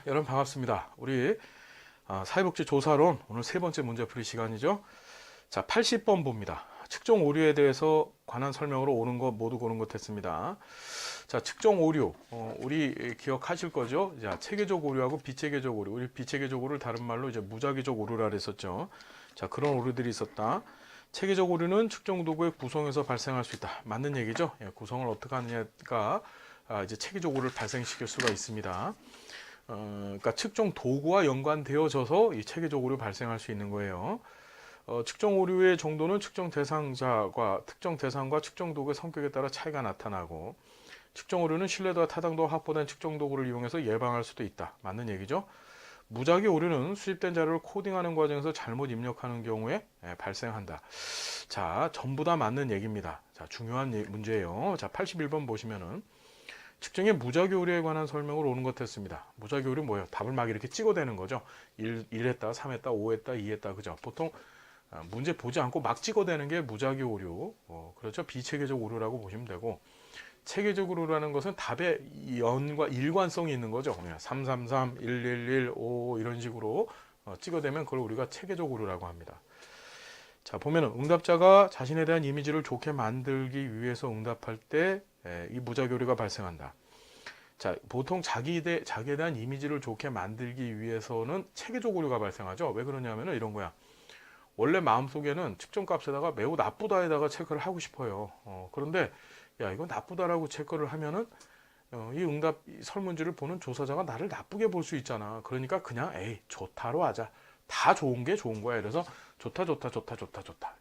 여러분 반갑습니다. 우리 사회복지조사론 오늘 세 번째 문제풀이 시간이죠. 자, 80번 봅니다. 측정 오류에 대해서 관한 설명으로 오는 것 모두 고른 것 했습니다. 자, 측정 오류 우리 기억하실 거죠? 자, 체계적 오류하고 비체계적 오류. 우리 비체계적 오류를 다른 말로 이제 무작위적 오류라 그랬었죠. 자, 그런 오류들이 있었다. 체계적 오류는 측정 도구의 구성에서 발생할 수 있다. 맞는 얘기죠? 예, 구성을 어떻게 하느냐가 이제 체계적 오류를 발생시킬 수가 있습니다. 그러니까 측정 도구와 연관되어져서 이 체계적 오류 발생할 수 있는 거예요. 측정 오류의 정도는 측정 대상과 측정 도구의 성격에 따라 차이가 나타나고, 측정 오류는 신뢰도와 타당도가 확보된 측정 도구를 이용해서 예방할 수도 있다. 맞는 얘기죠. 무작위 오류는 수집된 자료를 코딩하는 과정에서 잘못 입력하는 경우에 발생한다. 자, 전부 다 맞는 얘기입니다. 자, 중요한 문제예요. 자, 81번 보시면은 측정의 무작위 오류에 관한 설명을 오는 것 했습니다. 무작위 오류 뭐예요? 답을 막 이렇게 찍어대는 거죠. 1 했다, 3 했다, 5 했다, 2 했다. 그죠? 보통 문제 보지 않고 막 찍어대는 게 무작위 오류. 그렇죠? 비체계적 오류라고 보시면 되고, 체계적 오류라는 것은 답에 일관성이 있는 거죠. 333, 111, 5 이런 식으로 찍어대면 그걸 우리가 체계적 오류라고 합니다. 자, 보면은 응답자가 자신에 대한 이미지를 좋게 만들기 위해서 응답할 때 이 무작위 오류가 발생한다. 자, 보통 자기에 대한 이미지를 좋게 만들기 위해서는 체계적 오류가 발생하죠. 왜 그러냐면은 이런 거야. 원래 마음속에는 측정값에다가 매우 나쁘다에다가 체크를 하고 싶어요. 그런데 야, 이거 나쁘다라고 체크를 하면은 이 응답 설문지를 보는 조사자가 나를 나쁘게 볼 수 있잖아. 그러니까 그냥 에이, 좋다로 하자. 다 좋은 게 좋은 거야. 그래서 좋다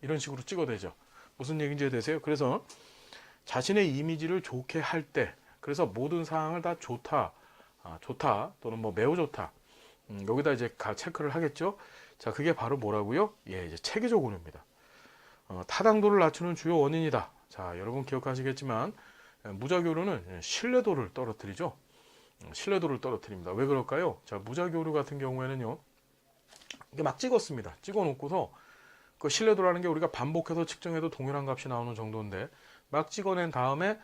이런 식으로 찍어대죠. 무슨 얘기인지 되세요? 그래서 자신의 이미지를 좋게 할 때, 그래서 모든 사항을 다 좋다 또는 뭐 매우 좋다, 여기다 이제 체크를 하겠죠. 자, 그게 바로 뭐라고요? 예, 이제 체계적 오류입니다. 타당도를 낮추는 주요 원인이다. 자, 여러분 기억하시겠지만 무작위 오류는 신뢰도를 떨어뜨리죠. 신뢰도를 떨어뜨립니다. 왜 그럴까요? 자, 무작위 오류 같은 경우에는요, 이게 막 찍었습니다. 찍어 놓고서 그 신뢰도라는 게 우리가 반복해서 측정해도 동일한 값이 나오는 정도인데, 막 찍어낸 다음에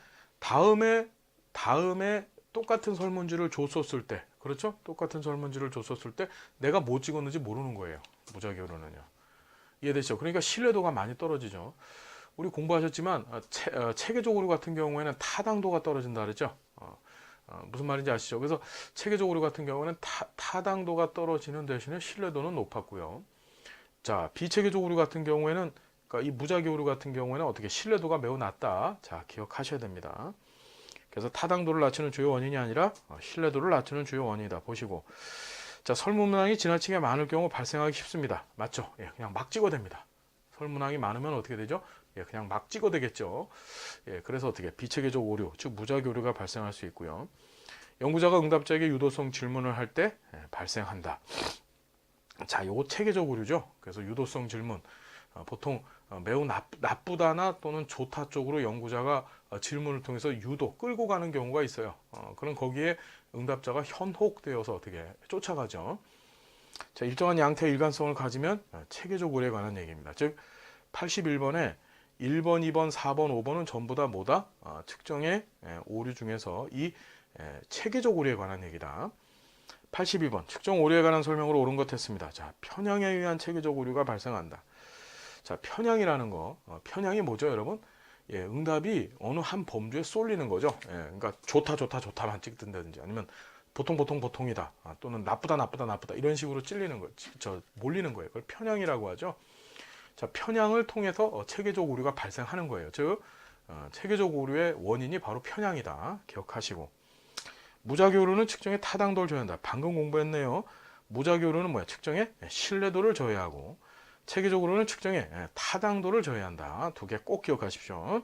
똑같은 설문지를 줬었을 때, 그렇죠? 똑같은 설문지를 줬었을 때 내가 뭐 찍었는지 모르는 거예요. 무작위 오류는요. 이해되시죠? 그러니까 신뢰도가 많이 떨어지죠. 우리 공부하셨지만 체계적 오류 같은 경우에는 타당도가 떨어진다 그랬죠? 무슨 말인지 아시죠? 그래서 체계적 오류 같은 경우에는 타당도가 떨어지는 대신에 신뢰도는 높았고요. 자, 비체계적 오류 같은 경우에는, 그러니까 이 무작위 오류 같은 경우에는 어떻게 신뢰도가 매우 낮다. 자, 기억하셔야 됩니다. 그래서 타당도를 낮추는 주요 원인이 아니라 신뢰도를 낮추는 주요 원인이다. 보시고, 자, 설문항이 지나치게 많을 경우 발생하기 쉽습니다. 맞죠? 예, 그냥 막 찍어댑니다. 설문항이 많으면 어떻게 되죠? 예, 그냥 막 찍어대겠죠. 예, 그래서 어떻게 비체계적 오류, 즉 무작위 오류가 발생할 수 있고요. 연구자가 응답자에게 유도성 질문을 할 때 발생한다. 자, 요거 체계적 오류죠. 그래서 유도성 질문, 보통 매우 나쁘다나 또는 좋다 쪽으로 연구자가 질문을 통해서 유도 끌고 가는 경우가 있어요. 그럼 거기에 응답자가 현혹되어서 어떻게 쫓아가죠. 자, 일정한 양태 일관성을 가지면 체계적 오류에 관한 얘기입니다. 즉 81번에 1번, 2번, 4번, 5번은 전부 다 뭐다? 측정의 오류 중에서 이 체계적 오류에 관한 얘기다. 82번 측정 오류에 관한 설명으로 옳은 것 했습니다. 자, 편향에 의한 체계적 오류가 발생한다. 자, 편향이라는 거, 편향이 뭐죠, 여러분? 예, 응답이 어느 한 범주에 쏠리는 거죠. 예, 그러니까 좋다만 찍든다든지, 아니면 보통이다, 또는 나쁘다 이런 식으로 찔리는 거, 몰리는 거예요. 그걸 편향이라고 하죠. 자, 편향을 통해서 체계적 오류가 발생하는 거예요. 즉 체계적 오류의 원인이 바로 편향이다. 기억하시고, 무작위 오류는 측정의 타당도를 저해한다. 방금 공부했네요. 무작위 오류는 뭐야? 측정의 신뢰도를 저해하고, 체계적으로는 측정의 타당도를 저해한다. 두 개 꼭 기억하십시오.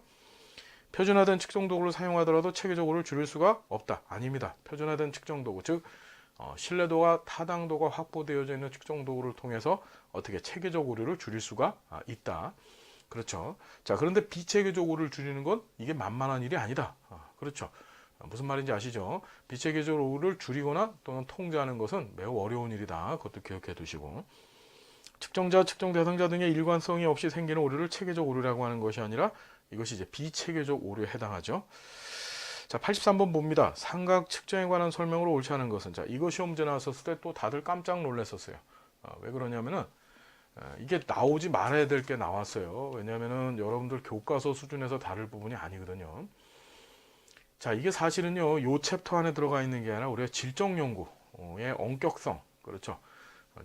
표준화된 측정 도구를 사용하더라도 체계적으로를 줄일 수가 없다. 아닙니다. 표준화된 측정 도구, 즉 신뢰도와 타당도가 확보되어져 있는 측정 도구를 통해서 어떻게 체계적 오류를 줄일 수가 있다. 그렇죠. 자, 그런데 비체계적 오류를 줄이는 건 이게 만만한 일이 아니다. 그렇죠. 무슨 말인지 아시죠? 비체계적 오류를 줄이거나 또는 통제하는 것은 매우 어려운 일이다. 그것도 기억해 두시고, 측정자, 측정 대상자 등의 일관성이 없이 생기는 오류를 체계적 오류라고 하는 것이 아니라 이것이 이제 비체계적 오류에 해당하죠. 자, 83번 봅니다. 삼각 측정에 관한 설명으로 옳지 않은 것은, 자, 이거 시험 문제 나왔었을 때 또 다들 깜짝 놀랐었어요. 왜 그러냐면은 이게 나오지 말아야 될 게 나왔어요. 왜냐면은 여러분들 교과서 수준에서 다룰 부분이 아니거든요. 자, 이게 사실은요, 요 챕터 안에 들어가 있는 게 아니라 우리가 질적 연구의 엄격성, 그렇죠.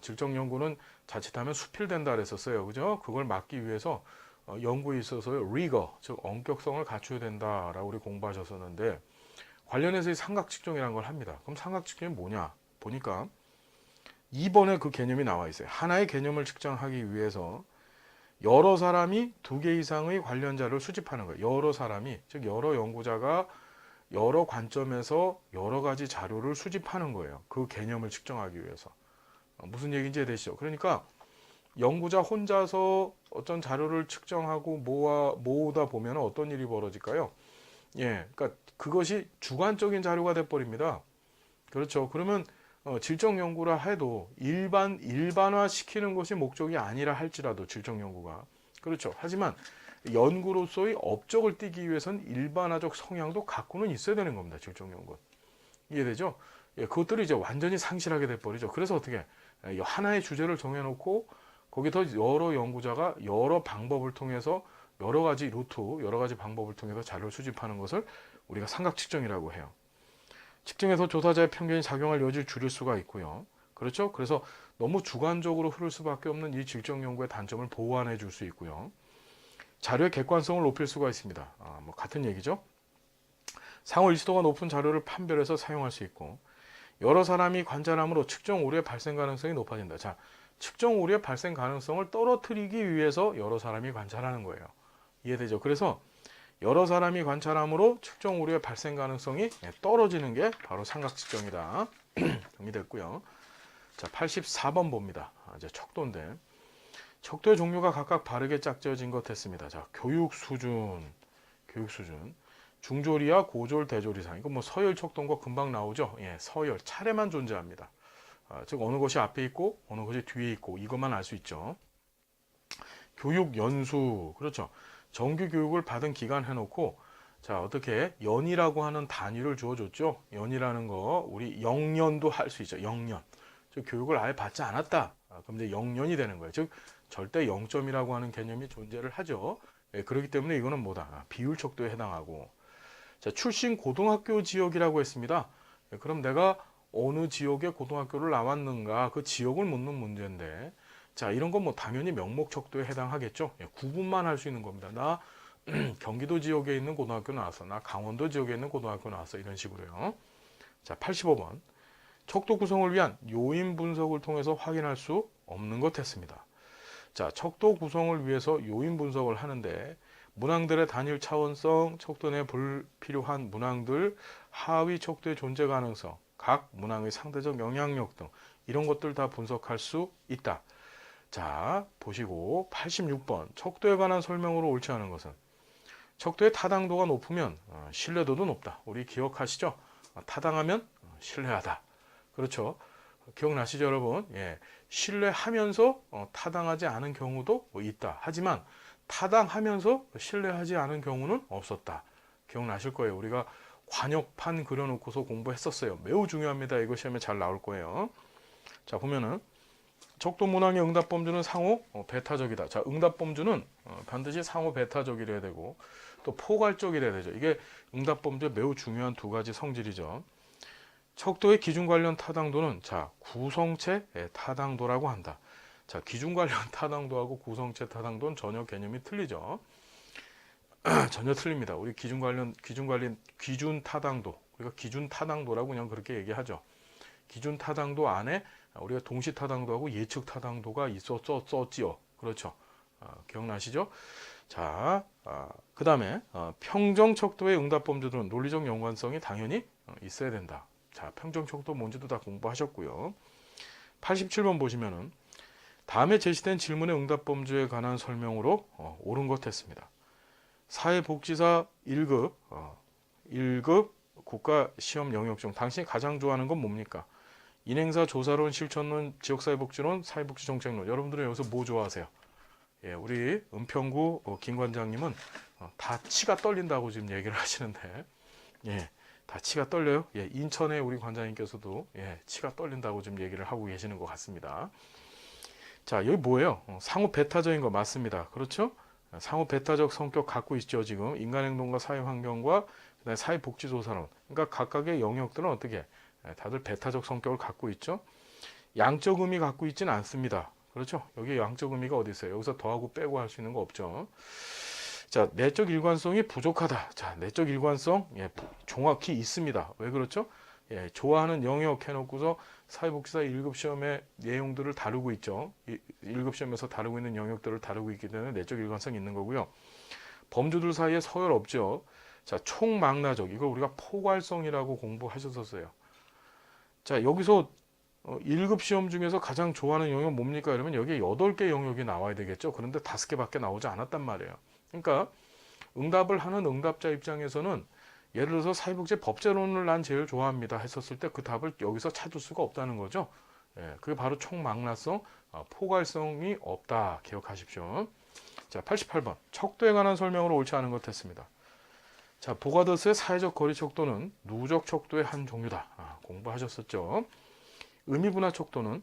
질적 연구는 자칫하면 수필된다 그랬었어요. 그죠? 그걸 막기 위해서 연구에 있어서 리거, 즉 엄격성을 갖춰야 된다라고 우리 공부하셨었는데, 관련해서 이 삼각 측정이라는 걸 합니다. 그럼 삼각 측정이 뭐냐? 보니까 2번에 그 개념이 나와 있어요. 하나의 개념을 측정하기 위해서 여러 사람이 2개 이상의 관련 자료를 수집하는 거예요. 여러 사람이, 즉 여러 연구자가 여러 관점에서 여러 가지 자료를 수집하는 거예요. 그 개념을 측정하기 위해서. 무슨 얘기인지 이해되시죠? 그러니까 연구자 혼자서 어떤 자료를 측정하고 모으다 보면 어떤 일이 벌어질까요? 예, 그러니까 그것이 주관적인 자료가 돼버립니다. 그렇죠. 그러면 질적 연구라 해도 일반화 시키는 것이 목적이 아니라 할지라도 질적 연구가, 그렇죠. 하지만 연구로서의 업적을 띠기 위해서는 일반화적 성향도 갖고는 있어야 되는 겁니다. 질적 연구. 이해되죠? 예, 그것들을 이제 완전히 상실하게 돼버리죠. 그래서 어떻게 하나의 주제를 정해놓고 거기서 여러 연구자가 여러 방법을 통해서 여러 가지 루트, 여러 가지 방법을 통해서 자료를 수집하는 것을 우리가 삼각 측정이라고 해요. 측정에서 조사자의 편견이 작용할 여지를 줄일 수가 있고요. 그렇죠? 그래서 너무 주관적으로 흐를 수밖에 없는 이 질적 연구의 단점을 보완해 줄 수 있고요. 자료의 객관성을 높일 수가 있습니다. 뭐 같은 얘기죠. 상호 일치도가 높은 자료를 판별해서 사용할 수 있고, 여러 사람이 관찰함으로 측정 오류의 발생 가능성이 높아진다. 자, 측정 오류의 발생 가능성을 떨어뜨리기 위해서 여러 사람이 관찰하는 거예요. 이해되죠? 그래서 여러 사람이 관찰함으로 측정 오류의 발생 가능성이 떨어지는 게 바로 삼각 측정이다. 정리됐고요. 자, 84번 봅니다. 이제 척도인데, 척도의 종류가 각각 바르게 짝지어진 것 했습니다. 자, 교육 수준, 중졸이야 고졸, 대졸 이상. 이거 뭐 서열 척도인 거 금방 나오죠. 예, 서열 차례만 존재합니다. 즉 어느 것이 앞에 있고 어느 것이 뒤에 있고 이것만 알 수 있죠. 교육 연수, 그렇죠. 정규 교육을 받은 기간 해놓고, 자, 어떻게 연이라고 하는 단위를 주어줬죠. 연이라는 거 우리 영년도 할 수 있죠. 영년. 즉 교육을 아예 받지 않았다. 그럼 이제 영년이 되는 거예요. 즉 절대 0점이라고 하는 개념이 존재를 하죠. 예, 그렇기 때문에 이거는 뭐다? 비율 척도에 해당하고. 자, 출신 고등학교 지역이라고 했습니다. 예, 그럼 내가 어느 지역의 고등학교를 나왔는가, 그 지역을 묻는 문제인데, 자, 이런 건 뭐 당연히 명목 척도에 해당하겠죠. 예, 구분만 할 수 있는 겁니다. 나 경기도 지역에 있는 고등학교 나왔어. 나 강원도 지역에 있는 고등학교 나왔어. 이런 식으로요. 자, 85번. 척도 구성을 위한 요인 분석을 통해서 확인할 수 없는 것 했습니다. 자, 척도 구성을 위해서 요인 분석을 하는데, 문항들의 단일 차원성, 척도 내 불필요한 문항들, 하위 척도의 존재 가능성, 각 문항의 상대적 영향력 등 이런 것들 다 분석할 수 있다. 자, 보시고 86번 척도에 관한 설명으로 옳지 않은 것은, 척도의 타당도가 높으면 신뢰도도 높다. 우리 기억하시죠? 타당하면 신뢰하다. 그렇죠? 기억나시죠, 여러분? 예, 신뢰하면서 타당하지 않은 경우도 있다. 하지만 타당하면서 신뢰하지 않은 경우는 없었다. 기억나실 거예요. 우리가 관역판 그려놓고서 공부했었어요. 매우 중요합니다. 이거 시험에 잘 나올 거예요. 자, 보면은 척도 문항의 응답 범주는 상호 배타적이다. 자, 응답 범주는 반드시 상호 배타적이래야 되고 또 포괄적이래야 되죠. 이게 응답 범주의 매우 중요한 두 가지 성질이죠. 척도의 기준 관련 타당도는, 자, 구성체 타당도라고 한다. 자, 기준 관련 타당도하고 구성체 타당도는 전혀 개념이 틀리죠. 전혀 틀립니다. 우리 기준 타당도, 우리가 기준 타당도라고 그냥 그렇게 얘기하죠. 기준 타당도 안에 우리가 동시 타당도하고 예측 타당도가 있었지요. 그렇죠. 기억나시죠? 자, 그 다음에 평정 척도의 응답 범주들은 논리적 연관성이 당연히 있어야 된다. 자, 평정 척도 뭔지도 다 공부하셨고요. 87번 보시면은 다음에 제시된 질문의 응답 범주에 관한 설명으로 옳은 것 했습니다. 사회복지사 1급, 1급 국가시험 영역 중 당신이 가장 좋아하는 건 뭡니까? 인행사 조사론, 실천론, 지역사회복지론, 사회복지정책론. 여러분들은 여기서 뭐 좋아하세요? 예, 우리 은평구 김 관장님은 다 치가 떨린다고 지금 얘기를 하시는데, 예, 다 치가 떨려요. 예, 인천의 우리 관장님께서도 예, 치가 떨린다고 지금 얘기를 하고 계시는 것 같습니다. 자, 여기 뭐예요? 상호 배타적인 거 맞습니다. 그렇죠? 상호 배타적 성격 갖고 있죠. 지금 인간행동과 사회환경과 그다음에 사회복지조사론. 그러니까 각각의 영역들은 어떻게 다들 배타적 성격을 갖고 있죠. 양적 의미 갖고 있지는 않습니다. 그렇죠? 여기 양적 의미가 어디 있어요? 여기서 더하고 빼고 할 수 있는 거 없죠. 자, 내적 일관성이 부족하다. 자, 내적 일관성 예, 정확히 있습니다. 왜 그렇죠? 예, 좋아하는 영역 해놓고서 사회복지사 1급 시험의 내용들을 다루고 있죠. 1급 시험에서 다루고 있는 영역들을 다루고 있기 때문에 내적 일관성이 있는 거고요. 범주들 사이에 서열 없죠. 자, 총망라적 이걸 우리가 포괄성이라고 공부하셨었어요. 자, 여기서 1급 시험 중에서 가장 좋아하는 영역 뭡니까? 이러면 여기에 8개 영역이 나와야 되겠죠. 그런데 5개밖에 나오지 않았단 말이에요. 그러니까 응답을 하는 응답자 입장에서는 예를 들어서 사회복지 법제론을 난 제일 좋아합니다 했었을 때 그 답을 여기서 찾을 수가 없다는 거죠. 예, 그게 바로 총망라성, 포괄성이 없다. 기억하십시오. 자, 88번. 척도에 관한 설명으로 옳지 않은 것 했습니다. 자, 보가더스의 사회적 거리 척도는 누적 척도의 한 종류다. 공부하셨었죠. 의미분화 척도는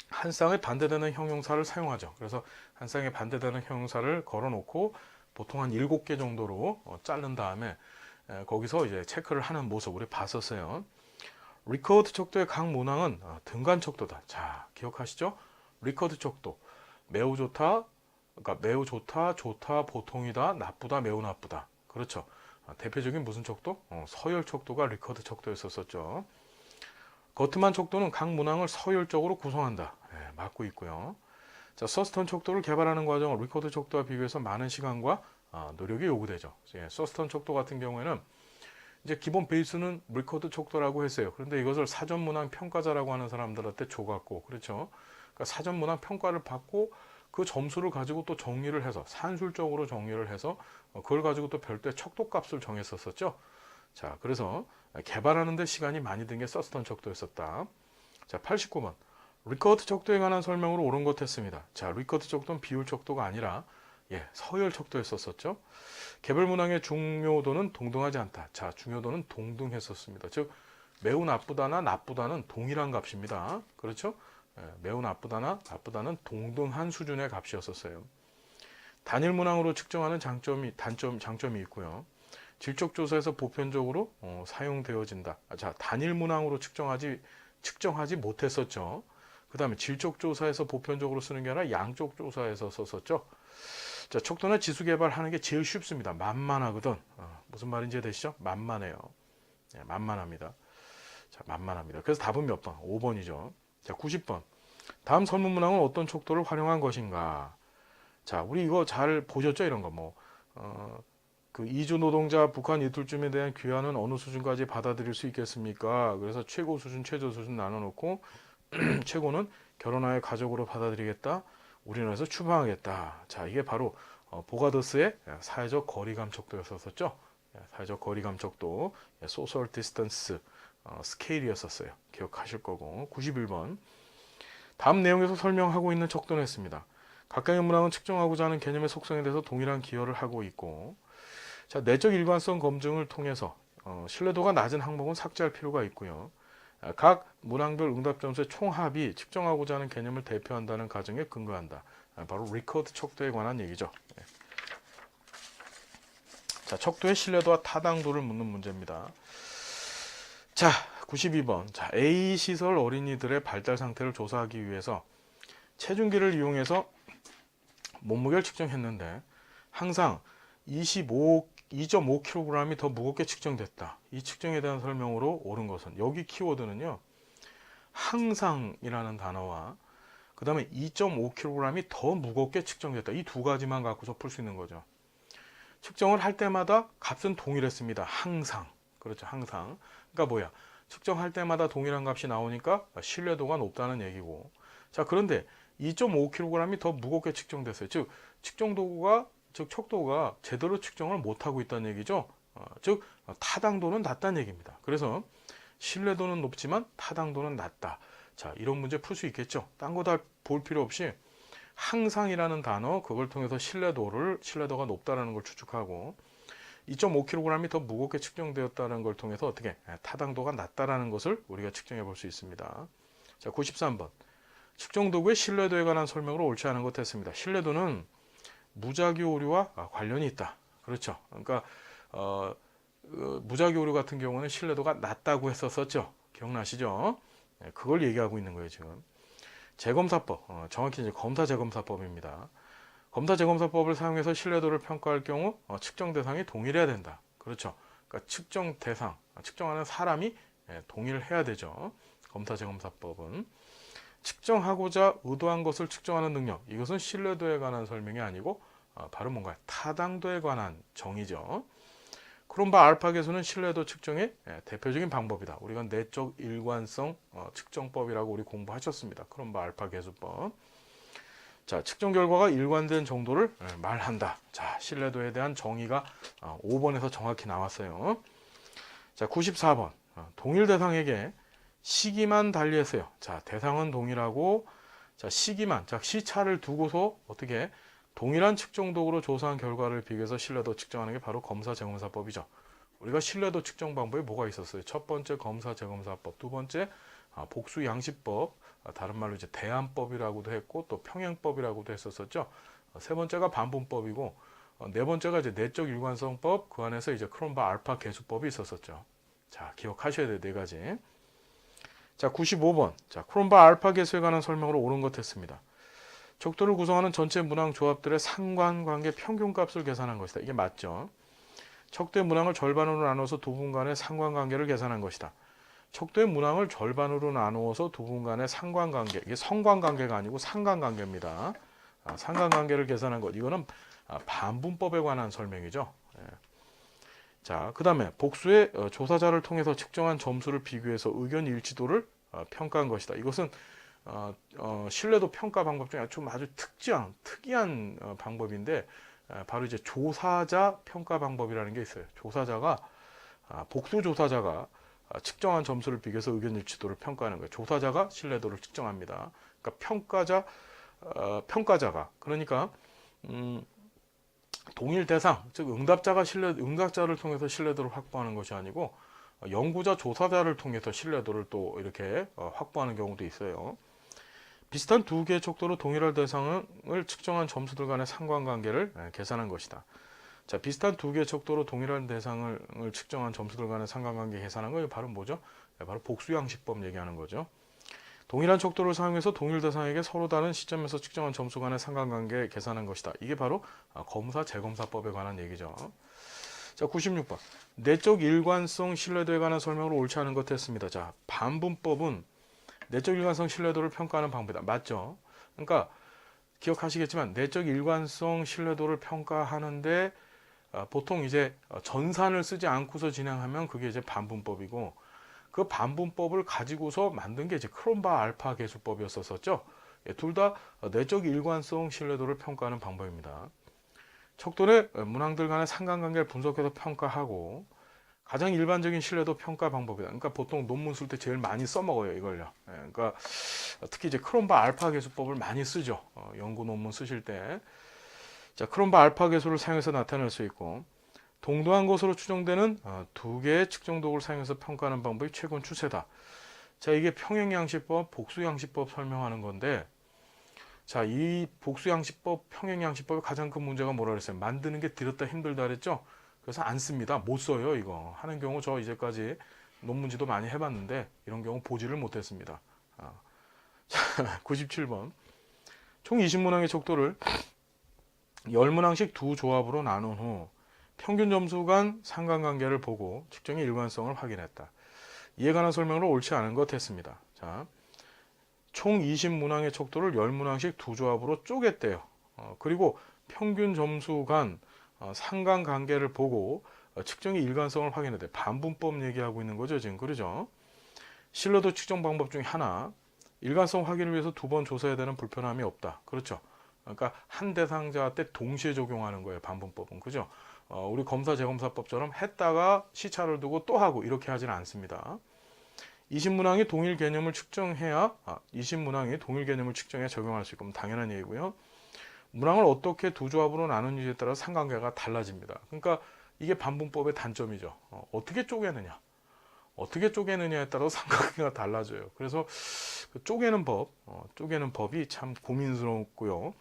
한 쌍에 반대되는 형용사를 사용하죠. 그래서 한 쌍에 반대되는 형용사를 걸어놓고 보통 한 7개 정도로 자른 다음에 거기서 이제 체크를 하는 모습 우리 봤었어요. 리커드 척도의 각 문항은 등간 척도다. 자, 기억하시죠? 리커드 척도 매우 좋다, 그러니까 매우 좋다, 좋다, 보통이다, 나쁘다, 매우 나쁘다. 그렇죠. 대표적인 무슨 척도? 서열 척도가 리커드 척도였었죠. 거트만 척도는 각 문항을 서열적으로 구성한다. 예, 맞고 있고요. 자, 서스턴 척도를 개발하는 과정은 리커드 척도와 비교해서 많은 시간과 노력이 요구되죠. 예, 서스턴 척도 같은 경우에는 이제 기본 베이스는 리커드 척도라고 했어요. 그런데 이것을 사전 문항 평가자라고 하는 사람들한테 줘갖고, 그렇죠. 그러니까 사전 문항 평가를 받고 그 점수를 가지고 또 정리를 해서 산술적으로 정리를 해서 그걸 가지고 또 별도의 척도 값을 정했었었죠. 자, 그래서 개발하는 데 시간이 많이 든 게 서스턴 척도였었다. 자, 89번. 리커드 척도에 관한 설명으로 옳은 것 했습니다. 자, 리커드 척도는 비율 척도가 아니라 예, 서열 척도였었죠. 개별 문항의 중요도는 동등하지 않다. 자, 중요도는 동등했었습니다. 즉 매우 나쁘다나 나쁘다는 동일한 값입니다. 그렇죠? 예, 매우 나쁘다는 동등한 수준의 값이었었어요. 단일 문항으로 측정하는 장점이 있고요. 질적 조사에서 보편적으로 사용되어진다. 자, 단일 문항으로 측정하지 못했었죠. 그 다음에 질적 조사에서 보편적으로 쓰는 게 아니라 양적 조사에서 썼었죠. 자, 척도나 지수 개발하는 게 제일 쉽습니다. 만만하거든. 무슨 말인지 되시죠? 만만해요. 네, 만만합니다. 자, 만만합니다. 그래서 답은 몇 번? 5번이죠. 자, 90번. 다음 설문 문항은 어떤 척도를 활용한 것인가? 자, 우리 이거 잘 보셨죠? 이런 거 그 이주 노동자 북한 이툴쯤에 대한 귀환은 어느 수준까지 받아들일 수 있겠습니까? 그래서 최고 수준, 최저 수준 나눠놓고 최고는 결혼하여 가족으로 받아들이겠다. 우리나라에서 추방하겠다. 자, 이게 바로 보가더스의 사회적 거리감 척도였었죠. 사회적 거리감 척도, 소셜 디스턴스 스케일이었었어요. 기억하실 거고. 91번. 다음 내용에서 설명하고 있는 척도는 했습니다. 각각의 문항은 측정하고자 하는 개념의 속성에 대해서 동일한 기여를 하고 있고, 자, 내적 일관성 검증을 통해서 신뢰도가 낮은 항목은 삭제할 필요가 있고요. 각 문항별 응답 점수의 총합이 측정하고자 하는 개념을 대표한다는 가정에 근거한다. 바로 리커드 척도에 관한 얘기죠. 자, 척도의 신뢰도와 타당도를 묻는 문제입니다. 자, 92번. 자, A 시설 어린이들의 발달 상태를 조사하기 위해서 체중계를 이용해서 몸무게를 측정했는데 항상 2.5kg이 더 무겁게 측정됐다. 이 측정에 대한 설명으로 옳은 것은 여기 키워드는요. 항상이라는 단어와 그 다음에 2.5kg이 더 무겁게 측정됐다. 이 두 가지만 갖고서 풀 수 있는 거죠. 측정을 할 때마다 값은 동일했습니다. 항상. 그렇죠. 항상. 그러니까 뭐야. 측정할 때마다 동일한 값이 나오니까 신뢰도가 높다는 얘기고. 자, 그런데 2.5kg이 더 무겁게 측정됐어요. 즉 척도가 제대로 측정을 못하고 있다는 얘기죠. 즉 타당도는 낮다는 얘기입니다. 그래서 신뢰도는 높지만 타당도는 낮다. 자, 이런 문제 풀 수 있겠죠. 딴 거 다 볼 필요 없이 항상이라는 단어, 그걸 통해서 신뢰도가 높다라는 걸 추측하고 2.5kg이 더 무겁게 측정되었다는 걸 통해서 어떻게 타당도가 낮다라는 것을 우리가 측정해 볼 수 있습니다. 자, 93번. 측정 도구의 신뢰도에 관한 설명으로 옳지 않은 것 했습니다. 신뢰도는 무작위 오류와 관련이 있다. 그렇죠. 그러니까 무작위 오류 같은 경우는 신뢰도가 낮다고 했었죠. 기억나시죠? 그걸 얘기하고 있는 거예요, 지금. 재검사법, 정확히 이제 검사 재검사법입니다. 검사 재검사법을 사용해서 신뢰도를 평가할 경우 측정 대상이 동일해야 된다. 그렇죠. 그러니까 측정 대상, 측정하는 사람이 동일해야 되죠. 검사 재검사법은 측정하고자 의도한 것을 측정하는 능력, 이것은 신뢰도에 관한 설명이 아니고 바로 뭔가 타당도에 관한 정의죠. 크롬바 알파 계수는 신뢰도 측정의 대표적인 방법이다. 우리가 내적 일관성 측정법이라고 우리 공부하셨습니다. 크롬바 알파 계수법. 자, 측정 결과가 일관된 정도를 말한다. 자, 신뢰도에 대한 정의가 5번에서 정확히 나왔어요. 자, 94번. 동일 대상에게 시기만 달리했어요. 자, 대상은 동일하고, 자, 시기만, 자, 시차를 두고서 어떻게 동일한 측정 도구로 조사한 결과를 비교해서 신뢰도 측정하는 게 바로 검사 재검사법이죠. 우리가 신뢰도 측정 방법에 뭐가 있었어요? 첫 번째 검사 재검사법, 두 번째 복수 양식법, 다른 말로 이제 대안법이라고도 했고 또 평행법이라고도 했었었죠. 세 번째가 반분법이고 네 번째가 이제 내적 일관성법, 그 안에서 이제 크롬바 알파 계수법이 있었었죠. 자, 기억하셔야 돼요, 네 가지. 자, 95번. 자, 크롬바 알파 계수에 관한 설명으로 옳은 것 했습니다. 척도를 구성하는 전체 문항 조합들의 상관관계 평균값을 계산한 것이다. 이게 맞죠? 척도의 문항을 절반으로 나누어서 두 부분 간의 상관관계를 계산한 것이다. 척도의 문항을 절반으로 나누어서 두 부분 간의 상관관계, 이게 성관관계가 아니고 상관관계입니다. 상관관계를 계산한 것, 이거는 반분법에 관한 설명이죠. 자, 그 다음에 복수의 조사자를 통해서 측정한 점수를 비교해서 의견 일치도를 평가한 것이다. 이것은 신뢰도 평가 방법 중에 좀 아주 특이한 방법인데 바로 이제 조사자 평가 방법이라는 게 있어요. 조사자가 복수 조사자가 측정한 점수를 비교해서 의견 일치도를 평가하는 거예요. 조사자가 신뢰도를 측정합니다. 그러니까 평가자가 그러니까 동일 대상, 즉 응답자를 통해서 신뢰도를 확보하는 것이 아니고 연구자 조사자를 통해서 신뢰도를 또 이렇게 확보하는 경우도 있어요. 비슷한 두 개의 척도로 동일한 대상을 측정한 점수들 간의 상관관계를 계산한 것이다. 자, 비슷한 두 개의 척도로 동일한 대상을 측정한 점수들 간의 상관관계 계산한 거 바로 뭐죠? 바로 복수양식법 얘기하는 거죠. 동일한 척도를 사용해서 동일 대상에게 서로 다른 시점에서 측정한 점수 간의 상관관계 계산한 것이다. 이게 바로 검사 재검사법에 관한 얘기죠. 자, 96번. 내적 일관성 신뢰도에 관한 설명으로 옳지 않은 것 했습니다. 자, 반분법은 내적 일관성 신뢰도를 평가하는 방법이다. 맞죠? 그러니까 기억하시겠지만 내적 일관성 신뢰도를 평가하는데 보통 이제 전산을 쓰지 않고서 진행하면 그게 이제 반분법이고 그 반분법을 가지고서 만든 게 이제 크롬바 알파 계수법이었었죠. 둘 다 내적 일관성 신뢰도를 평가하는 방법입니다. 척도의 문항들 간의 상관관계를 분석해서 평가하고 가장 일반적인 신뢰도 평가 방법이다. 그러니까 보통 논문 쓸 때 제일 많이 써먹어요, 이걸요. 그러니까 특히 이제 크롬바 알파 계수법을 많이 쓰죠. 연구 논문 쓰실 때. 자, 크롬바 알파 계수를 사용해서 나타낼 수 있고 동등한 것으로 추정되는 두 개의 측정 도구를 사용해서 평가하는 방법이 최근 추세다. 자, 이게 평행양식법, 복수양식법 설명하는 건데 자, 이 복수양식법, 평행양식법의 가장 큰 문제가 뭐라 그랬어요? 만드는 게 들였다 힘들다 그랬죠? 그래서 안 씁니다. 못 써요, 이거. 하는 경우 저 이제까지 논문지도 많이 해봤는데 이런 경우 보지를 못했습니다. 자, 97번. 총 20문항의 척도를 10문항씩 두 조합으로 나눈 후 평균 점수 간 상관관계를 보고 측정의 일관성을 확인했다. 이에 관한 설명으로 옳지 않은 것 했습니다. 자, 총 20문항의 척도를 10문항씩 두 조합으로 쪼갰대요. 그리고 평균 점수 간 상관관계를 보고 측정의 일관성을 확인해야 돼. 반분법 얘기하고 있는 거죠, 지금. 그러죠? 신뢰도 측정 방법 중에 하나, 일관성 확인을 위해서 두 번 조사해야 되는 불편함이 없다. 그렇죠? 그러니까 한 대상자 때 동시에 적용하는 거예요, 반분법은. 그죠? 우리 검사 재검사법처럼 했다가 시차를 두고 또 하고 이렇게 하지는 않습니다. 이심문항이 동일 개념을 측정해야 이심문항이 동일 개념을 측정해야 적용할 수 있고 당연한 얘기고요. 문항을 어떻게 두 조합으로 나누는지에 따라 상관계가 달라집니다. 그러니까 이게 반분법의 단점이죠. 어떻게 쪼개느냐에 따라 상관계가 달라져요. 그래서 그 쪼개는 법이 참 고민스럽고요.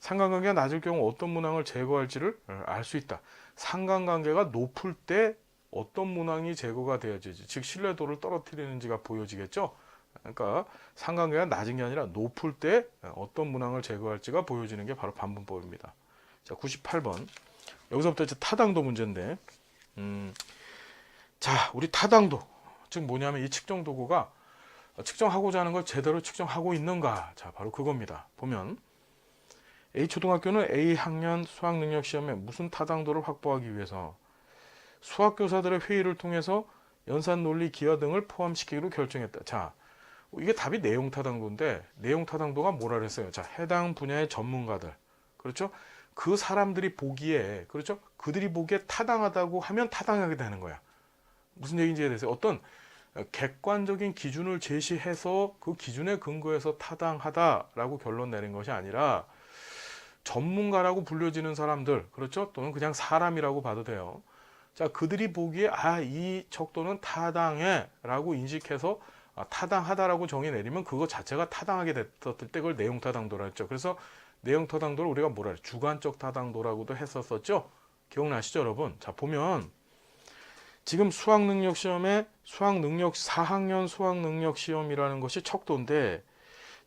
상관관계가 낮을 경우 어떤 문항을 제거할지를 알 수 있다. 상관관계가 높을 때 어떤 문항이 제거가 되어지지, 즉 신뢰도를 떨어뜨리는지가 보여지겠죠. 그러니까 상관관계가 낮은 게 아니라 높을 때 어떤 문항을 제거할지가 보여지는 게 바로 반분법입니다. 자, 98번. 여기서부터 이제 타당도 문제인데, 자, 우리 타당도, 즉 뭐냐면 이 측정 도구가 측정하고자 하는 걸 제대로 측정하고 있는가. 자, 바로 그겁니다. 보면 A초등학교는 A학년 수학능력시험에 무슨 타당도를 확보하기 위해서 수학교사들의 회의를 통해서 연산논리 기하 등을 포함시키기로 결정했다. 자, 이게 답이 내용타당도인데 내용타당도가 뭐라 그랬어요? 자, 해당 분야의 전문가들, 그렇죠? 그 사람들이 보기에, 그렇죠? 그들이 보기에 타당하다고 하면 타당하게 되는 거야. 무슨 얘기인지 이해되세요? 어떤 객관적인 기준을 제시해서 그 기준에 근거해서 타당하다라고 결론 내린 것이 아니라 전문가라고 불려지는 사람들, 그렇죠? 또는 그냥 사람이라고 봐도 돼요. 자, 그들이 보기에 이 척도는 타당해 라고 인식해서 타당하다라고 정의 내리면 그거 자체가 타당하게 됐을 때 그걸 내용타당도라 했죠. 그래서 내용타당도를 우리가 뭐라 해요? 주관적 타당도라고도 했었었죠. 기억나시죠, 여러분? 자, 보면 지금 수학능력시험에 4학년 수학능력시험이라는 것이 척도인데,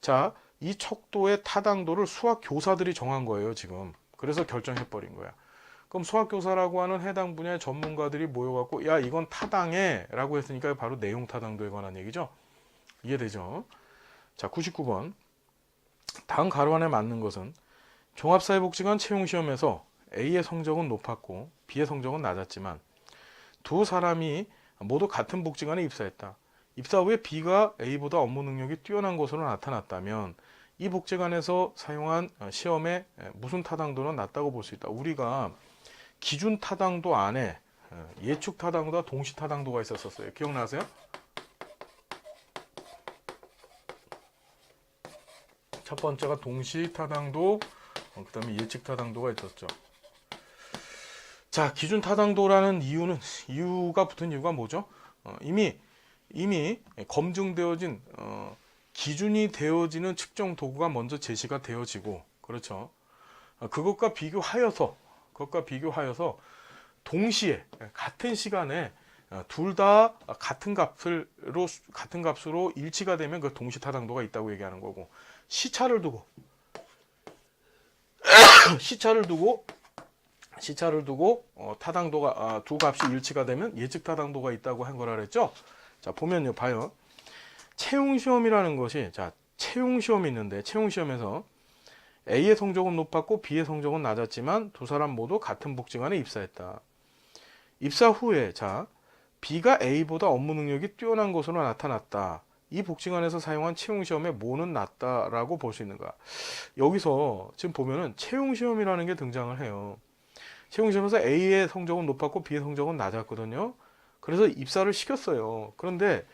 자, 이 척도의 타당도를 수학교사들이 정한 거예요, 지금. 그래서 결정해버린 거야. 그럼 수학교사라고 하는 해당 분야의 전문가들이 모여갖고, 야, 이건 타당해 라고 했으니까 바로 내용타당도에 관한 얘기죠. 이해되죠? 자, 99번. 다음 가로 안에 맞는 것은 종합사회복지관 채용시험에서 A의 성적은 높았고 B의 성적은 낮았지만 두 사람이 모두 같은 복지관에 입사했다. 입사 후에 B가 A보다 업무 능력이 뛰어난 것으로 나타났다면 이 복지관에서 사용한 시험에 무슨 타당도는 낮다고 볼 수 있다. 우리가 기준 타당도 안에 예측 타당도와 동시 타당도가 있었어요. 기억나세요? 첫 번째가 동시 타당도, 그 다음에 예측 타당도가 있었죠. 자, 기준 타당도라는 이유가 붙은 이유가 뭐죠? 이미 검증되어진 기준이 되어지는 측정 도구가 먼저 제시가 되어지고, 그렇죠. 그것과 비교하여서 동시에 같은 시간에 둘 다 같은 값으로 일치가 되면 그 동시 타당도가 있다고 얘기하는 거고, 시차를 두고 타당도가 두 값이 일치가 되면 예측 타당도가 있다고 한 거라 그랬죠. 자, 보면요, 봐요. 채용시험이라는 것이, 자, 채용시험이 있는데 채용시험에서 A의 성적은 높았고 B의 성적은 낮았지만 두 사람 모두 같은 복지관에 입사했다. 입사 후에, 자, B가 A보다 업무 능력이 뛰어난 것으로 나타났다. 이 복지관에서 사용한 채용시험의 뭐는 낮다라고 볼 수 있는가? 여기서 지금 보면은 채용시험이라는 게 등장을 해요. 채용시험에서 A의 성적은 높았고 B의 성적은 낮았거든요. 그래서 입사를 시켰어요. 그런데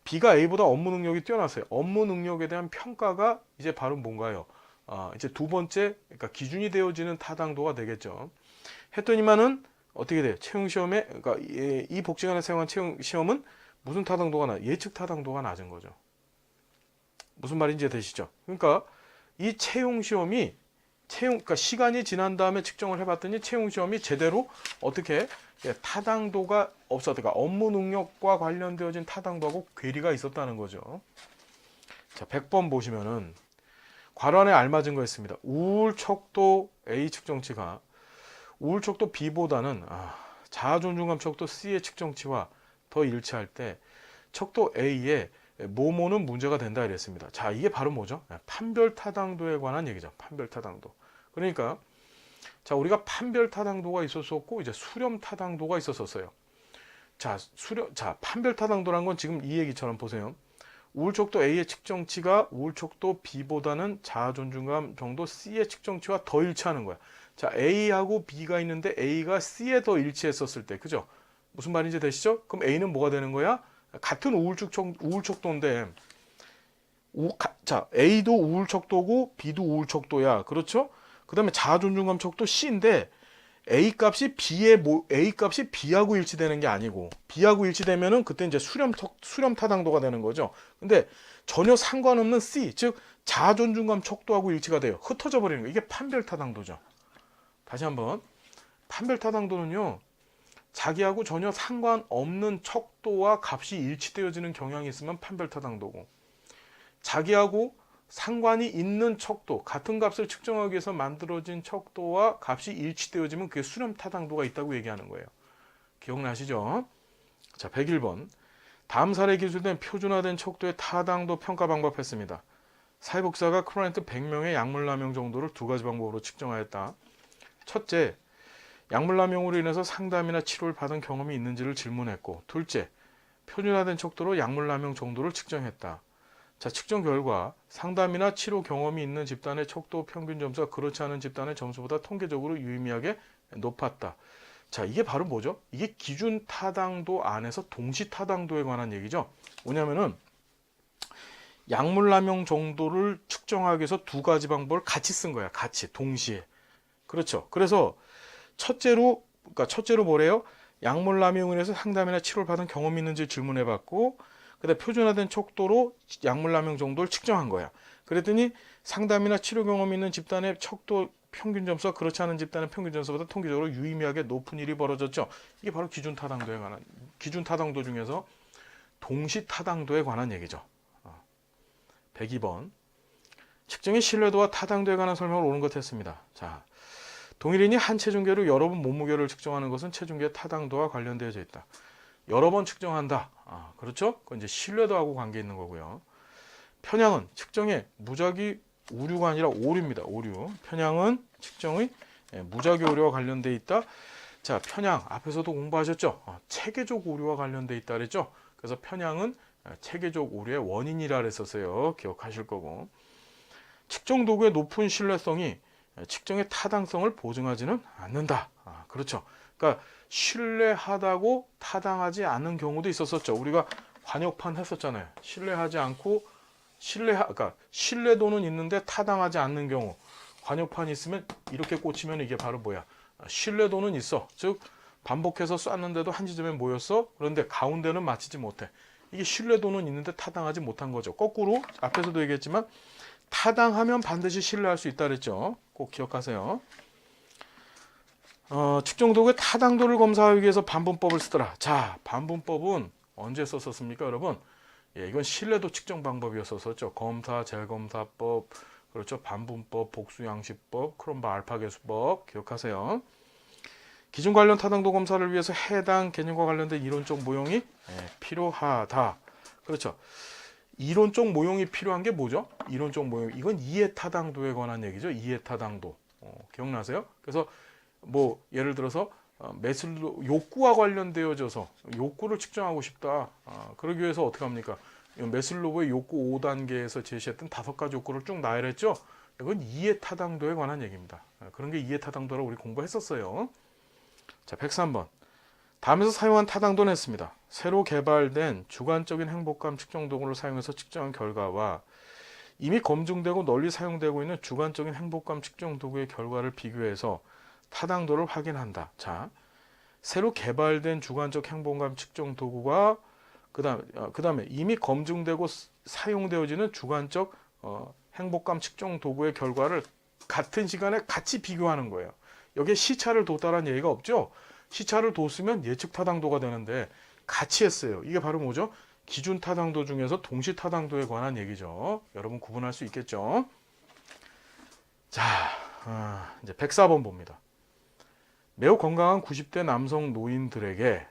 B가 A보다 업무 능력이 뛰어났어요. 업무 능력에 대한 평가가 이제 바로 뭔가요? 이제 두 번째, 그러니까 기준이 되어지는 타당도가 되겠죠. 했더니만은 어떻게 돼요? 채용시험에, 그러니까 이 복지관에 사용한 채용시험은 무슨 타당도가 예측 타당도가 낮은 거죠. 무슨 말인지 되시죠? 그러니까 이 채용시험이 그러니까 시간이 지난 다음에 측정을 해봤더니 채용시험이 제대로 어떻게 타당도가 없었다. 그러니까 업무 능력과 관련되어진 타당도하고 괴리가 있었다는 거죠. 자, 100번 보시면은 괄호 안에 알맞은 거 있습니다. 우울척도 A 측정치가 우울척도 B보다는 자아존중감 척도 C의 측정치와 더 일치할 때 척도 A의 뭐뭐는 문제가 된다 이랬습니다. 자, 이게 바로 뭐죠? 판별 타당도에 관한 얘기죠. 판별 타당도. 그러니까 자, 우리가 판별 타당도가 있었었고 이제 수렴 타당도가 있었었어요. 자, 판별 타당도란 건 지금 이 얘기처럼 보세요. 우울척도 A의 측정치가 우울척도 B보다는 자아존중감 정도 C의 측정치와 더 일치하는 거야. 자, A하고 B가 있는데 A가 C에 더 일치했었을 때, 그죠? 무슨 말인지 되시죠? 그럼 A는 뭐가 되는 거야? 같은 우울척도인데 자, A도 우울척도고 B도 우울척도야. 그렇죠? 그 다음에 자아존중감 척도 C인데 A 값이 B하고 일치되는 게 아니고 B하고 일치되면은 그때 이제 수렴 타당도가 되는 거죠. 근데 전혀 상관없는 C, 즉 자아존중감 척도하고 일치가 돼요. 흩어져 버리는 거. 이게 판별 타당도죠. 다시 한번. 판별 타당도는요. 자기하고 전혀 상관없는 척도와 값이 일치되어지는 경향이 있으면 판별 타당도고, 자기하고 상관이 있는 척도, 같은 값을 측정하기 위해서 만들어진 척도와 값이 일치되어지면 그게 수렴 타당도가 있다고 얘기하는 거예요. 기억나시죠? 자, 101번. 다음 사례에 기술된 표준화된 척도의 타당도 평가 방법 했습니다. 사회복지사가 클라이언트 100명의 약물남용 정도를 두 가지 방법으로 측정하였다. 첫째, 약물남용으로 인해서 상담이나 치료를 받은 경험이 있는지를 질문했고, 둘째, 표준화된 척도로 약물남용 정도를 측정했다. 자, 측정 결과 상담이나 치료 경험이 있는 집단의 척도 평균 점수가 그렇지 않은 집단의 점수보다 통계적으로 유의미하게 높았다. 자, 이게 바로 뭐죠? 이게 기준 타당도 안에서 동시 타당도에 관한 얘기죠. 뭐냐면은 약물남용 정도를 측정하기 위해서 두 가지 방법을 같이 쓴 거야. 같이 동시에. 그렇죠. 그래서 첫째로 뭐래요? 약물남용을 해서 상담이나 치료를 받은 경험이 있는지 질문해봤고, 그다음에 표준화된 척도로 약물남용 정도를 측정한 거야. 그랬더니 상담이나 치료 경험이 있는 집단의 척도 평균 점수가 그렇지 않은 집단의 평균 점수보다 통계적으로 유의미하게 높은 일이 벌어졌죠. 이게 바로 기준 타당도 중에서 동시 타당도에 관한 얘기죠. 102번. 측정의 신뢰도와 타당도에 관한 설명을 옳은 것 했습니다. 자, 동일인이 한 체중계로 여러 번 몸무게를 측정하는 것은 체중계의 타당도와 관련되어져 있다. 여러 번 측정한다. 그렇죠? 그건 이제 신뢰도하고 관계 있는 거고요. 편향은 측정의 무작위 오류가 아니라 오류입니다. 오류. 편향은 측정의 무작위 오류와 관련돼 있다. 자, 편향 앞에서도 공부하셨죠? 체계적 오류와 관련돼 있다 그랬죠? 그래서 편향은 체계적 오류의 원인이라 그랬었어요. 기억하실 거고. 측정 도구의 높은 신뢰성이 측정의 타당성을 보증하지는 않는다. 그렇죠. 그러니까 신뢰하다고 타당하지 않은 경우도 있었었죠. 우리가 관역판 했었잖아요. 신뢰하지 않고 그러니까 신뢰도는 있는데 타당하지 않는 경우. 관역판이 있으면 이렇게 꽂히면 이게 바로 뭐야? 신뢰도는 있어. 즉 반복해서 쐈는데도 한 지점에 모였어. 그런데 가운데는 맞히지 못해. 이게 신뢰도는 있는데 타당하지 못한 거죠. 거꾸로 앞에서도 얘기했지만 타당하면 반드시 신뢰할 수 있다 그랬죠. 꼭 기억하세요. 측정 도구의 타당도를 검사하기 위해서 반분법을 쓰더라. 자, 반분법은 언제 썼었습니까, 여러분? 예, 이건 신뢰도 측정 방법이었었죠. 검사, 재검사법, 그렇죠. 반분법, 복수양식법, 크롬바 알파계수법 기억하세요. 기준 관련 타당도 검사를 위해서 해당 개념과 관련된 이론적 모형이 필요하다. 그렇죠. 이론적 모형이 필요한 게 뭐죠? 이론적 모형. 이건 이해 타당도에 관한 얘기죠. 이해 타당도. 기억나세요? 그래서 뭐 예를 들어서 매슬로 욕구와 관련되어져서 욕구를 측정하고 싶다. 그러기 위해서 어떻게 합니까? 매슬로우의 욕구 5단계에서 제시했던 5가지 욕구를 쭉 나열했죠. 이건 이해 타당도에 관한 얘기입니다. 그런 게 이해 타당도라고 우리 공부했었어요. 자, 103번. 다음에서 사용한 타당도는 했습니다. 새로 개발된 주관적인 행복감 측정 도구를 사용해서 측정한 결과와 이미 검증되고 널리 사용되고 있는 주관적인 행복감 측정 도구의 결과를 비교해서 타당도를 확인한다. 자, 새로 개발된 주관적 행복감 측정 도구가 그다음에 이미 검증되고 사용되어지는 주관적 행복감 측정 도구의 결과를 같은 시간에 같이 비교하는 거예요. 여기에 시차를 뒀다라는 얘기가 없죠. 시차를 뒀으면 예측 타당도가 되는데 같이 했어요. 이게 바로 뭐죠? 기준 타당도 중에서 동시 타당도에 관한 얘기죠. 여러분 구분할 수 있겠죠? 자, 이제 104번 봅니다. 매우 건강한 90대 남성 노인들에게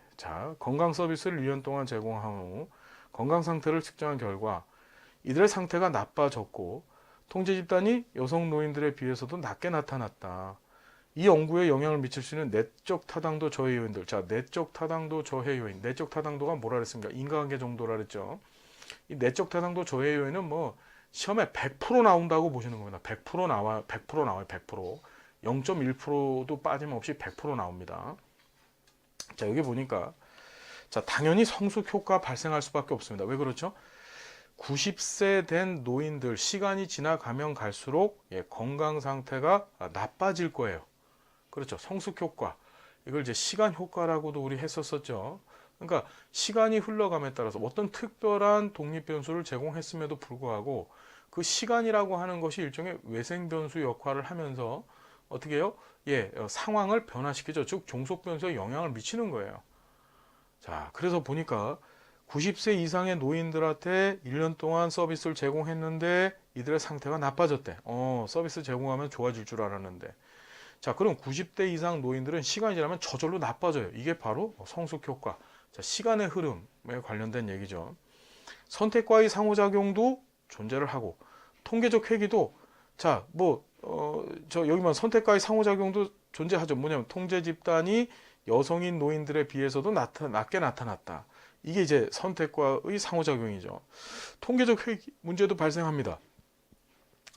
건강 서비스를 1년 동안 제공한 후 건강 상태를 측정한 결과 이들의 상태가 나빠졌고 통제 집단이 여성 노인들에 비해서도 낮게 나타났다. 이 연구에 영향을 미칠 수 있는 내적 타당도 저해 요인들. 자, 내적 타당도 저해 요인. 내적 타당도가 뭐라 그랬습니까? 인과관계 정도라 그랬죠. 이 내적 타당도 저해 요인은 뭐 시험에 100% 나온다고 보시는 겁니다. 100% 나와요. 100%. 0.1%도 빠짐없이 100% 나옵니다. 자, 여기 보니까 자, 당연히 성숙 효과 발생할 수밖에 없습니다. 왜 그렇죠? 90세 된 노인들 시간이 지나가면 갈수록 건강 상태가 나빠질 거예요. 그렇죠. 성숙 효과. 이걸 이제 시간 효과라고도 우리 했었었죠. 그러니까 시간이 흘러감에 따라서 어떤 특별한 독립 변수를 제공했음에도 불구하고 그 시간이라고 하는 것이 일종의 외생 변수 역할을 하면서 어떻게 해요? 상황을 변화시키죠. 즉 종속 변수에 영향을 미치는 거예요. 자, 그래서 보니까 90세 이상의 노인들한테 1년 동안 서비스를 제공했는데 이들의 상태가 나빠졌대. 서비스 제공하면 좋아질 줄 알았는데. 자, 그럼 90대 이상 노인들은 시간이 지나면 저절로 나빠져요. 이게 바로 성숙 효과. 자, 시간의 흐름에 관련된 얘기죠. 선택과의 상호작용도 존재를 하고, 통계적 회귀도, 자, 여기만 선택과의 상호작용도 존재하죠. 뭐냐면, 통제 집단이 여성인 노인들에 비해서도 낮게 나타났다. 이게 이제 선택과의 상호작용이죠. 통계적 회귀 문제도 발생합니다.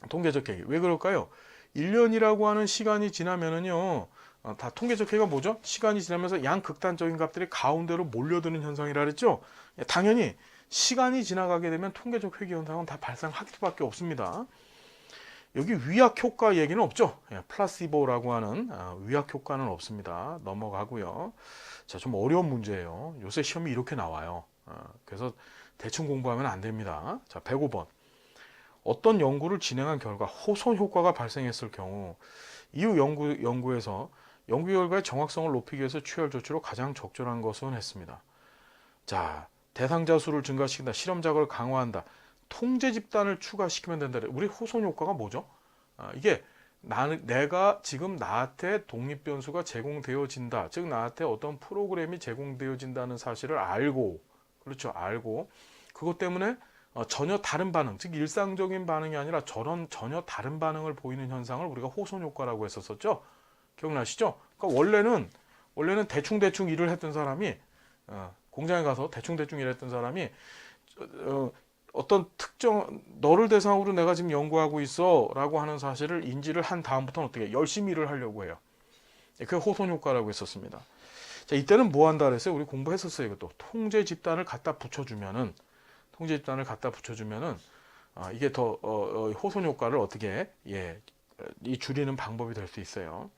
통계적 회귀. 왜 그럴까요? 1년이라고 하는 시간이 지나면은요, 다 통계적 회귀가 뭐죠? 시간이 지나면서 양극단적인 값들이 가운데로 몰려드는 현상이라 그랬죠? 당연히 시간이 지나가게 되면 통계적 회귀 현상은 다 발생할 수밖에 없습니다. 여기 위약 효과 얘기는 없죠. 플라시보라고 하는 위약 효과는 없습니다. 넘어가고요. 자, 좀 어려운 문제예요. 요새 시험이 이렇게 나와요. 그래서 대충 공부하면 안 됩니다. 자, 105번. 어떤 연구를 진행한 결과 호손 효과가 발생했을 경우 이후 연구에서 연구 결과의 정확성을 높이기 위해서 취할 조치로 가장 적절한 것은 했습니다. 자, 대상자 수를 증가시킨다. 실험 자극을 강화한다. 통제 집단을 추가시키면 된다. 우리 호손 효과가 뭐죠? 이게 내가 지금 나한테 독립 변수가 제공되어진다. 즉 나한테 어떤 프로그램이 제공되어진다는 사실을 알고, 그렇죠, 알고 그것 때문에 전혀 다른 반응, 즉 일상적인 반응이 아니라 전혀 다른 반응을 보이는 현상을 우리가 호손 효과라고 했었었죠. 기억나시죠? 그러니까 원래는 대충 일을 했던 사람이 공장에 가서 대충 일했던 사람이 어떤 특정 너를 대상으로 내가 지금 연구하고 있어라고 하는 사실을 인지를 한 다음부터는 어떻게 열심히 일을 하려고 해요. 그게 호손 효과라고 했었습니다. 자, 이때는 뭐 한다 그랬어요? 우리 공부했었어요. 이것도 통제 집단을 갖다 붙여주면은 이게 더 호손 효과를 어떻게 이 줄이는 방법이 될 수 있어요.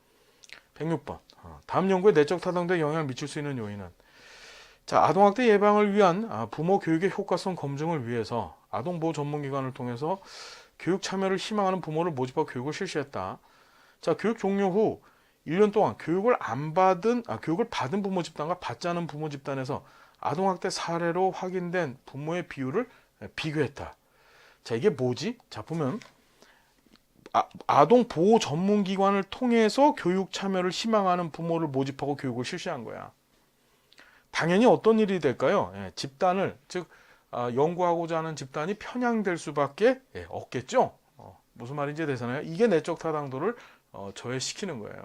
106번. 다음 연구에 내적 타당도에 영향을 미칠 수 있는 요인은 자, 아동학대 예방을 위한 부모 교육의 효과성 검증을 위해서 아동보호 전문기관을 통해서 교육 참여를 희망하는 부모를 모집하고 교육을 실시했다. 자, 교육 종료 후 1년 동안 교육을 받은 부모 집단과 받지 않은 부모 집단에서 아동학대 사례로 확인된 부모의 비율을 비교했다. 자, 이게 뭐지? 자, 보면 아동보호 전문기관을 통해서 교육 참여를 희망하는 부모를 모집하고 교육을 실시한 거야. 당연히 어떤 일이 될까요? 집단을, 즉 연구하고자 하는 집단이 편향될 수밖에 없겠죠. 무슨 말인지 되잖아요. 이게 내적 타당도를 저해시키는 거예요.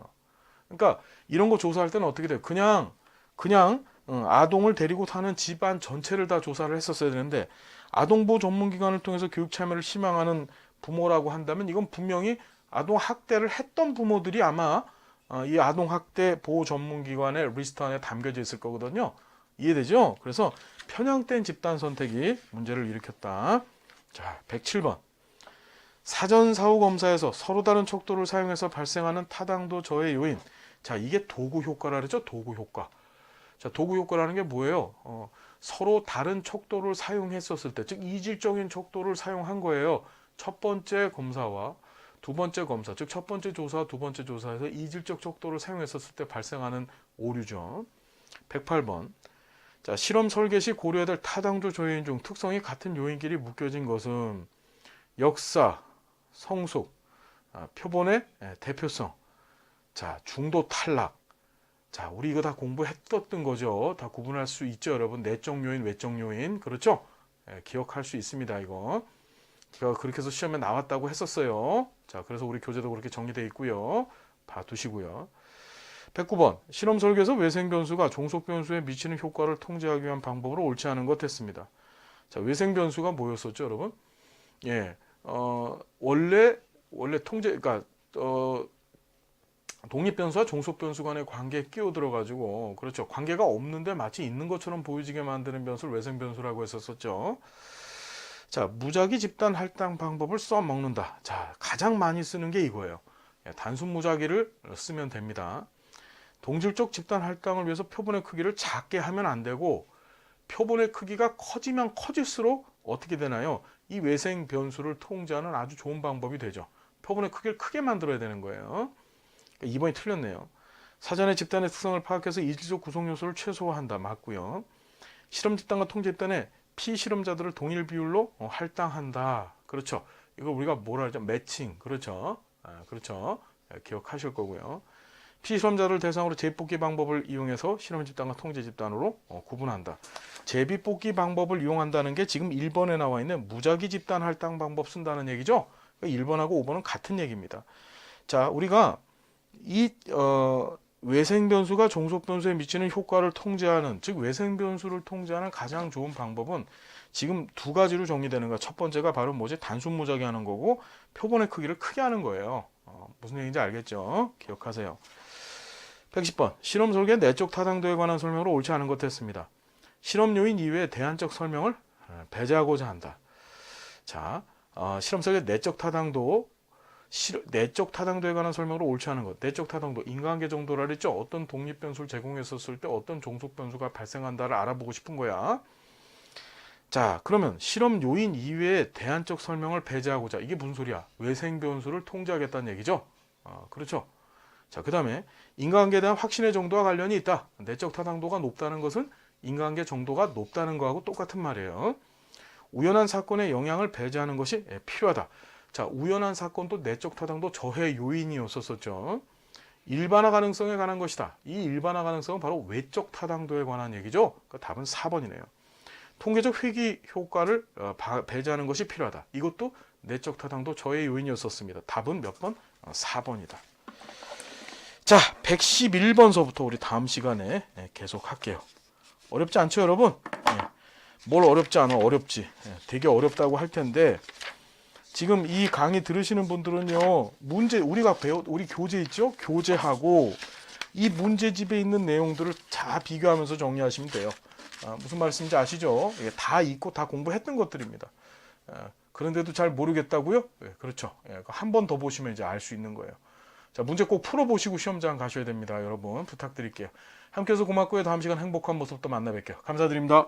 그러니까 이런 거 조사할 때는 어떻게 돼요? 그냥 아동을 데리고 사는 집안 전체를 다 조사를 했었어야 되는데 아동보호 전문기관을 통해서 교육 참여를 희망하는 부모라고 한다면 이건 분명히 아동 학대를 했던 부모들이 아마 이 아동학대 보호 전문기관의 리스트 안에 담겨져 있을 거거든요. 이해되죠? 그래서 편향된 집단 선택이 문제를 일으켰다. 자, 107번. 사전 사후 검사에서 서로 다른 척도를 사용해서 발생하는 타당도 저해 요인. 자, 이게 도구 효과라 그랬죠? 도구 효과. 자, 도구 효과라는 게 뭐예요? 서로 다른 척도를 사용했었을 때, 즉 이질적인 척도를 사용한 거예요. 첫 번째 검사와 두 번째 검사, 즉 첫 번째 조사와 두 번째 조사에서 이질적 척도를 사용했었을 때 발생하는 오류죠. 108번. 자, 실험 설계 시 고려해야 될 타당도 조인 중 특성이 같은 요인끼리 묶여진 것은 역사, 성숙, 표본의 대표성, 자, 중도 탈락. 자, 우리 이거 다 공부했었던 거죠. 다 구분할 수 있죠, 여러분. 내적 요인, 외적 요인. 그렇죠? 기억할 수 있습니다, 이거. 제가 그렇게 해서 시험에 나왔다고 했었어요. 자, 그래서 우리 교재도 그렇게 정리되어 있고요. 봐두시고요. 109번. 실험 설계에서 외생 변수가 종속 변수에 미치는 효과를 통제하기 위한 방법으로 옳지 않은 것 했습니다. 자, 외생 변수가 뭐였었죠, 여러분? 원래 통제, 그러니까 독립변수와 종속변수 간의 관계에 끼어들어가지고, 그렇죠. 관계가 없는데 마치 있는 것처럼 보여지게 만드는 변수를 외생변수라고 했었었죠. 자, 무작위 집단 할당 방법을 써먹는다. 자, 가장 많이 쓰는 게 이거예요. 단순 무작위를 쓰면 됩니다. 동질적 집단 할당을 위해서 표본의 크기를 작게 하면 안 되고, 표본의 크기가 커지면 커질수록 어떻게 되나요? 이 외생 변수를 통제하는 아주 좋은 방법이 되죠. 표본의 크기를 크게 만들어야 되는 거예요. 2번이 틀렸네요. 사전에 집단의 특성을 파악해서 이질적 구성 요소를 최소화한다. 맞고요. 실험 집단과 통제 집단의 피실험자들을 동일 비율로 할당한다. 그렇죠. 이거 우리가 뭐라 하죠? 매칭. 그렇죠. 그렇죠. 기억하실 거고요. 피실험자를 대상으로 재뽑기 방법을 이용해서 실험 집단과 통제 집단으로 구분한다. 제비뽑기 방법을 이용한다는 게 지금 1번에 나와 있는 무작위 집단 할당 방법 쓴다는 얘기죠. 1번하고 5번은 같은 얘기입니다. 자, 우리가 이 외생 변수가 종속 변수에 미치는 효과를 통제하는, 즉 외생 변수를 통제하는 가장 좋은 방법은 지금 두 가지로 정리되는 거야. 첫 번째가 바로 뭐지? 단순 무작위 하는 거고, 표본의 크기를 크게 하는 거예요. 무슨 얘기인지 알겠죠? 기억하세요. 110번. 실험 설계 내적 타당도에 관한 설명으로 옳지 않은 것 했습니다. 실험 요인 이외의 대안적 설명을 배제하고자 한다. 자, 실험 설계 내적 타당도, 내적 타당도에 관한 설명으로 옳지 않은 것. 내적 타당도, 인과관계 정도라 그랬죠. 어떤 독립 변수를 제공했었을 때 어떤 종속 변수가 발생한다를 알아보고 싶은 거야. 자, 그러면 실험 요인 이외의 대안적 설명을 배제하고자. 이게 무슨 소리야? 외생 변수를 통제하겠다는 얘기죠. 그렇죠. 자, 그 다음에 인과관계에 대한 확신의 정도와 관련이 있다. 내적 타당도가 높다는 것은 인과관계 정도가 높다는 거하고 똑같은 말이에요. 우연한 사건의 영향을 배제하는 것이 필요하다. 자, 우연한 사건도 내적 타당도 저해 요인이었었죠. 일반화 가능성에 관한 것이다. 이 일반화 가능성은 바로 외적 타당도에 관한 얘기죠. 그러니까 답은 4번이네요. 통계적 회귀 효과를 배제하는 것이 필요하다. 이것도 내적 타당도 저해 요인이었었습니다. 답은 몇 번? 4번이다. 자, 111번서부터 우리 다음 시간에 계속 할게요. 어렵지 않죠, 여러분? 뭘 어렵지 않아? 어렵지. 되게 어렵다고 할 텐데, 지금 이 강의 들으시는 분들은요, 우리 교재 있죠? 교재하고 이 문제집에 있는 내용들을 다 비교하면서 정리하시면 돼요. 무슨 말씀인지 아시죠? 다 읽고 다 공부했던 것들입니다. 그런데도 잘 모르겠다고요? 그렇죠. 한 번 더 보시면 이제 알 수 있는 거예요. 자, 문제 꼭 풀어보시고 시험장 가셔야 됩니다. 여러분 부탁드릴게요. 함께 해서 고맙고요. 다음 시간 행복한 모습 또 만나 뵐게요. 감사드립니다.